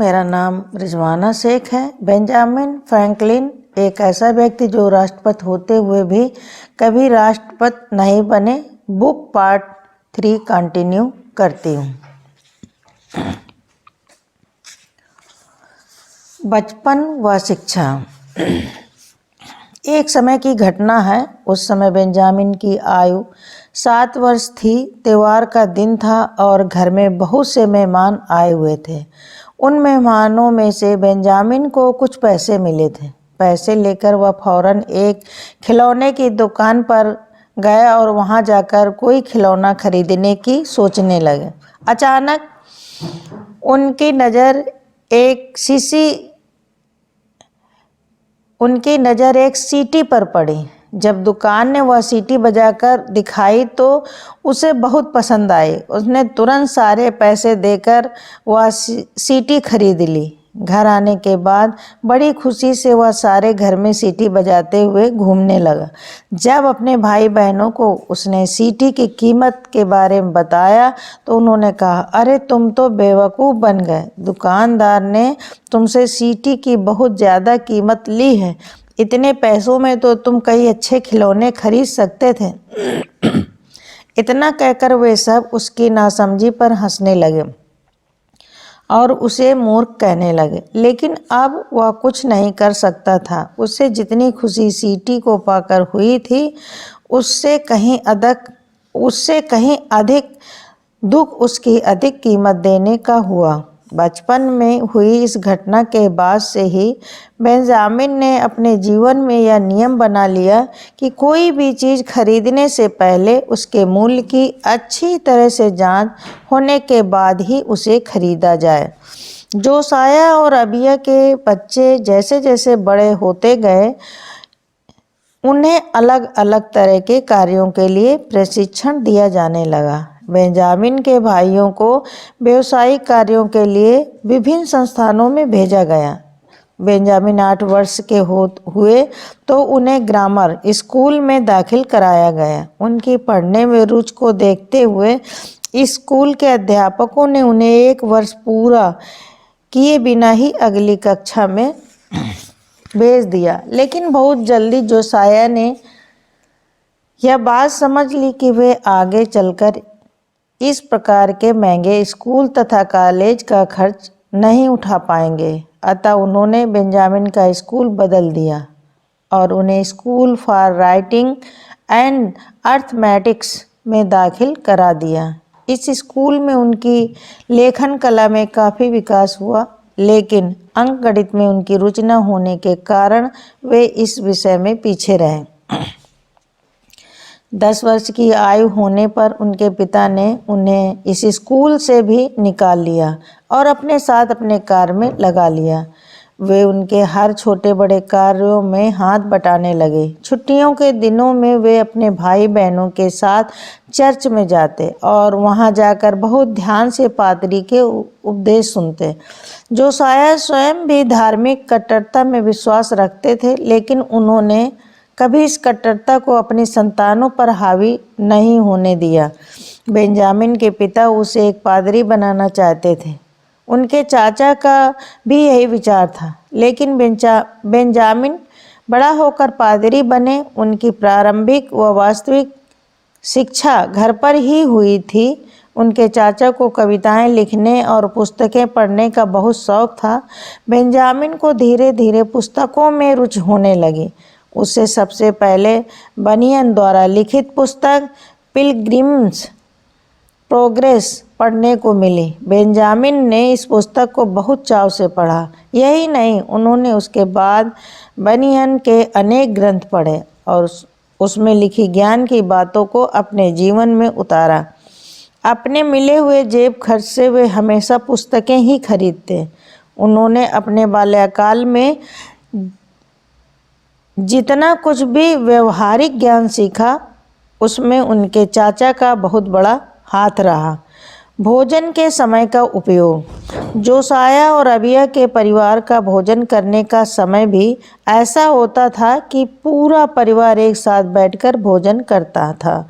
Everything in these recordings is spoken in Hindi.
मेरा नाम रिजवाना शेख है। बेंजामिन फ्रैंकलिन एक ऐसा व्यक्ति जो राष्ट्रपति होते हुए भी कभी राष्ट्रपति नहीं बने। बुक पार्ट 3 कंटिन्यू करती हूँ। बचपन व शिक्षा। एक समय की घटना है। उस समय बेंजामिन की आयु 7 वर्ष थी। त्योहार का दिन था और घर में बहुत से मेहमान आए हुए थे। उन मेहमानों में से बेंजामिन को कुछ पैसे मिले थे। पैसे लेकर वह फौरन एक खिलौने की दुकान पर गया और वहां जाकर कोई खिलौना खरीदने की सोचने लगे। अचानक उनकी नज़र एक सीटी पर पड़ी। जब दुकान ने वह सीटी बजाकर दिखाई तो उसे बहुत पसंद आई। उसने तुरंत सारे पैसे देकर वह सीटी खरीद ली। घर आने के बाद बड़ी खुशी से वह सारे घर में सीटी बजाते हुए घूमने लगा। जब अपने भाई बहनों को उसने सीटी की कीमत के बारे में बताया तो उन्होंने कहा, अरे तुम तो बेवकूफ़ बन गए। दुकानदार ने तुमसे सीटी की बहुत ज़्यादा कीमत ली है। इतने पैसों में तो तुम कई अच्छे खिलौने खरीद सकते थे। इतना कहकर वे सब उसकी नासमझी पर हंसने लगे और उसे मूर्ख कहने लगे। लेकिन अब वह कुछ नहीं कर सकता था। उसे जितनी खुशी सीटी को पाकर हुई थी उससे कहीं अधिक दुख उसकी अधिक कीमत देने का हुआ। बचपन में हुई इस घटना के बाद से ही बेंजामिन ने अपने जीवन में यह नियम बना लिया कि कोई भी चीज़ खरीदने से पहले उसके मूल्य की अच्छी तरह से जांच होने के बाद ही उसे खरीदा जाए। जोसाया और अबिया के बच्चे जैसे जैसे बड़े होते गए उन्हें अलग अलग तरह के कार्यों के लिए प्रशिक्षण दिया जाने लगा। बेंजामिन के भाइयों को व्यावसायिक कार्यों के लिए विभिन्न संस्थानों में भेजा गया। बेंजामिन 8 वर्ष के हुए तो उन्हें ग्रामर स्कूल में दाखिल कराया गया। उनकी पढ़ने में रुचि को देखते हुए स्कूल के अध्यापकों ने उन्हें 1 वर्ष पूरा किए बिना ही अगली कक्षा में भेज दिया। लेकिन बहुत जल्दी जोसाया ने यह बात समझ ली कि वे आगे चलकर इस प्रकार के महंगे स्कूल तथा कॉलेज का खर्च नहीं उठा पाएंगे। अतः उन्होंने बेंजामिन का स्कूल बदल दिया और उन्हें school for writing and arithmetics में दाखिल करा दिया। इस स्कूल में उनकी लेखन कला में काफ़ी विकास हुआ, लेकिन अंकगणित में उनकी रुचि न होने के कारण वे इस विषय में पीछे रहे। 10 वर्ष की आयु होने पर उनके पिता ने उन्हें इस स्कूल से भी निकाल लिया और अपने साथ अपने कार्य में लगा लिया। वे उनके हर छोटे बड़े कार्यों में हाथ बटाने लगे। छुट्टियों के दिनों में वे अपने भाई बहनों के साथ चर्च में जाते और वहां जाकर बहुत ध्यान से पादरी के उपदेश सुनते। जोसाया स्वयं भी धार्मिक कट्टरता में विश्वास रखते थे, लेकिन उन्होंने कभी इस कट्टरता को अपनी संतानों पर हावी नहीं होने दिया। बेंजामिन के पिता उसे एक पादरी बनाना चाहते थे। उनके चाचा का भी यही विचार था, लेकिन बेंजामिन बड़ा होकर पादरी बने। उनकी प्रारंभिक व वास्तविक शिक्षा घर पर ही हुई थी। उनके चाचा को कविताएं लिखने और पुस्तकें पढ़ने का बहुत शौक था। बेंजामिन को धीरे धीरे पुस्तकों में रुचि होने लगी। उसे सबसे पहले बनियन द्वारा लिखित पुस्तक पिलग्रिम्स प्रोग्रेस पढ़ने को मिली। बेंजामिन ने इस पुस्तक को बहुत चाव से पढ़ा। यही नहीं, उन्होंने उसके बाद बनियन के अनेक ग्रंथ पढ़े और उसमें लिखी ज्ञान की बातों को अपने जीवन में उतारा। अपने मिले हुए जेब खर्च से वे हमेशा पुस्तकें ही खरीदते। उन्होंने अपने बाल्यकाल में जितना कुछ भी व्यवहारिक ज्ञान सीखा उसमें उनके चाचा का बहुत बड़ा हाथ रहा। भोजन के समय का उपयोग। जोसाया और अबिया के परिवार का भोजन करने का समय भी ऐसा होता था कि पूरा परिवार एक साथ बैठकर भोजन करता था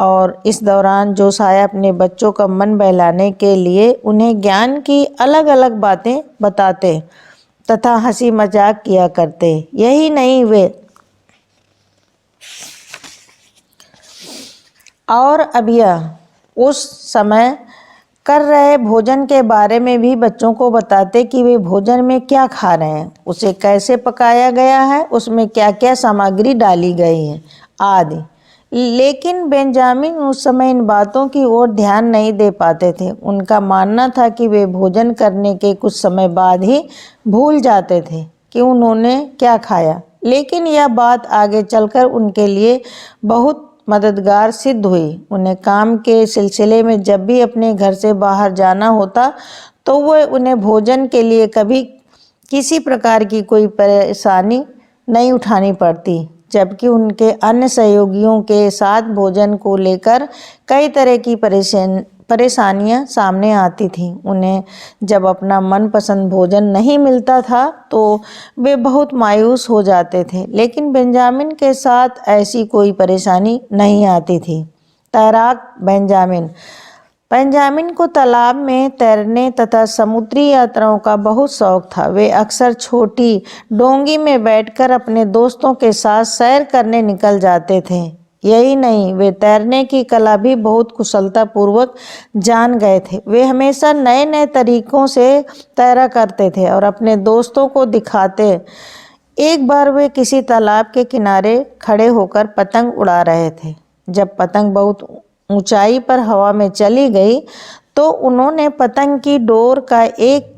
और इस दौरान जोसाया अपने बच्चों का मन बहलाने के लिए उन्हें ज्ञान की अलग अलग बातें बताते तथा हंसी मजाक किया करते। यही नहीं, वे और अब यह उस समय कर रहे भोजन के बारे में भी बच्चों को बताते कि वे भोजन में क्या खा रहे हैं, उसे कैसे पकाया गया है, उसमें क्या क्या सामग्री डाली गई है आदि। लेकिन बेंजामिन उस समय इन बातों की ओर ध्यान नहीं दे पाते थे। उनका मानना था कि वे भोजन करने के कुछ समय बाद ही भूल जाते थे कि उन्होंने क्या खाया। लेकिन यह बात आगे चलकर उनके लिए बहुत मददगार सिद्ध हुई। उन्हें काम के सिलसिले में जब भी अपने घर से बाहर जाना होता तो वह उन्हें भोजन के लिए कभी किसी प्रकार की कोई परेशानी नहीं उठानी पड़ती, जबकि उनके अन्य सहयोगियों के साथ भोजन को लेकर कई तरह की परेशानियां सामने आती थीं। उन्हें जब अपना मनपसंद भोजन नहीं मिलता था तो वे बहुत मायूस हो जाते थे, लेकिन बेंजामिन के साथ ऐसी कोई परेशानी नहीं आती थी। तैराक बेंजामिन को तालाब में तैरने तथा समुद्री यात्राओं का बहुत शौक था। वे अक्सर छोटी डोंगी में बैठकर अपने दोस्तों के साथ सैर करने निकल जाते थे। यही नहीं, वे तैरने की कला भी बहुत कुशलतापूर्वक जान गए थे। वे हमेशा नए नए तरीकों से तैरा करते थे और अपने दोस्तों को दिखाते। एक बार वे किसी तालाब के किनारे खड़े होकर पतंग उड़ा रहे थे। जब पतंग बहुत ऊंचाई पर हवा में चली गई तो उन्होंने पतंग की डोर का एक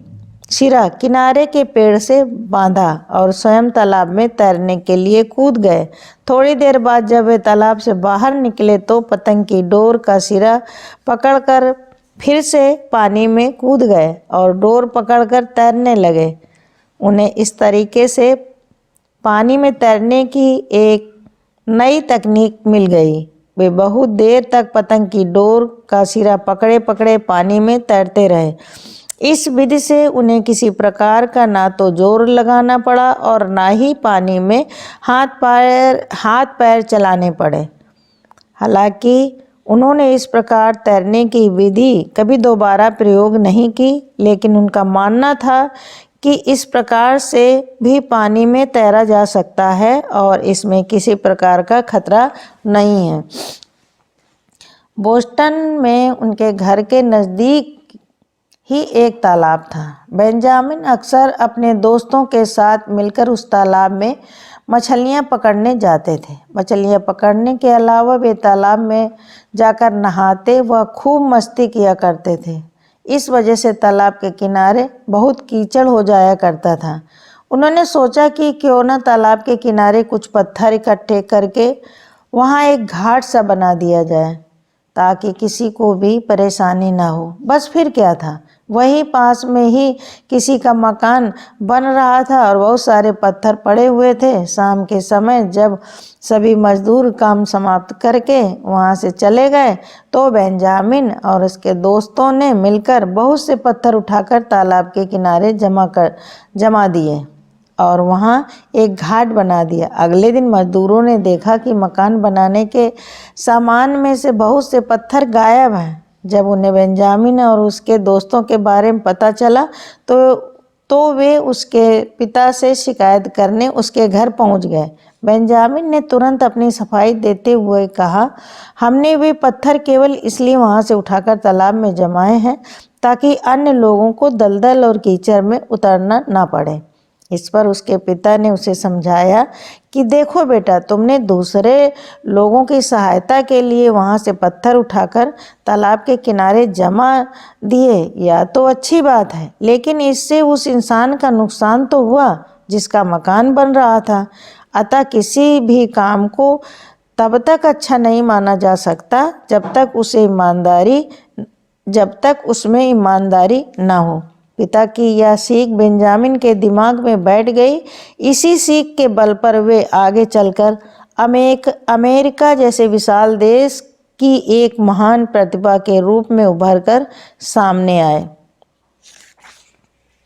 सिरा किनारे के पेड़ से बांधा और स्वयं तालाब में तैरने के लिए कूद गए। थोड़ी देर बाद जब वे तालाब से बाहर निकले तो पतंग की डोर का सिरा पकड़कर फिर से पानी में कूद गए और डोर पकड़कर तैरने लगे। उन्हें इस तरीके से पानी में तैरने की एक नई तकनीक मिल गई। वे बहुत देर तक पतंग की डोर का सिरा पकड़े पकड़े पानी में तैरते रहे। इस विधि से उन्हें किसी प्रकार का ना तो जोर लगाना पड़ा और ना ही पानी में हाथ पैर चलाने पड़े। हालांकि उन्होंने इस प्रकार तैरने की विधि कभी दोबारा प्रयोग नहीं की, लेकिन उनका मानना था कि इस प्रकार से भी पानी में तैरा जा सकता है और इसमें किसी प्रकार का खतरा नहीं है। बोस्टन में उनके घर के नज़दीक ही एक तालाब था। बेंजामिन अक्सर अपने दोस्तों के साथ मिलकर उस तालाब में मछलियां पकड़ने जाते थे। मछलियां पकड़ने के अलावा वे तालाब में जाकर नहाते व खूब मस्ती किया करते थे। इस वजह से तालाब के किनारे बहुत कीचड़ हो जाया करता था। उन्होंने सोचा कि क्यों न तालाब के किनारे कुछ पत्थर इकट्ठे करके वहाँ एक घाट सा बना दिया जाए ताकि किसी को भी परेशानी ना हो। बस फिर क्या था, वहीं पास में ही किसी का मकान बन रहा था और बहुत सारे पत्थर पड़े हुए थे। शाम के समय जब सभी मजदूर काम समाप्त करके वहां से चले गए तो बेंजामिन और उसके दोस्तों ने मिलकर बहुत से पत्थर उठाकर तालाब के किनारे जमा दिए और वहाँ एक घाट बना दिया। अगले दिन मजदूरों ने देखा कि मकान बनाने के सामान में से बहुत से पत्थर गायब हैं। जब उन्हें बेंजामिन और उसके दोस्तों के बारे में पता चला तो वे उसके पिता से शिकायत करने उसके घर पहुंच गए। बेंजामिन ने तुरंत अपनी सफाई देते हुए कहा, हमने वे पत्थर केवल इसलिए वहां से उठाकर तालाब में जमाए हैं ताकि अन्य लोगों को दलदल और कीचड़ में उतरना ना पड़े। इस पर उसके पिता ने उसे समझाया कि देखो बेटा, तुमने दूसरे लोगों की सहायता के लिए वहां से पत्थर उठाकर तालाब के किनारे जमा दिए, या तो अच्छी बात है, लेकिन इससे उस इंसान का नुकसान तो हुआ जिसका मकान बन रहा था। अतः किसी भी काम को तब तक अच्छा नहीं माना जा सकता जब तक उसमें ईमानदारी ना हो। पिता की यह सीख बेंजामिन के दिमाग में बैठ गई। इसी सीख के बल पर वे आगे चलकर अमेरिका जैसे विशाल देश की एक महान प्रतिभा के रूप में उभरकर सामने आए।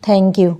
Thank you.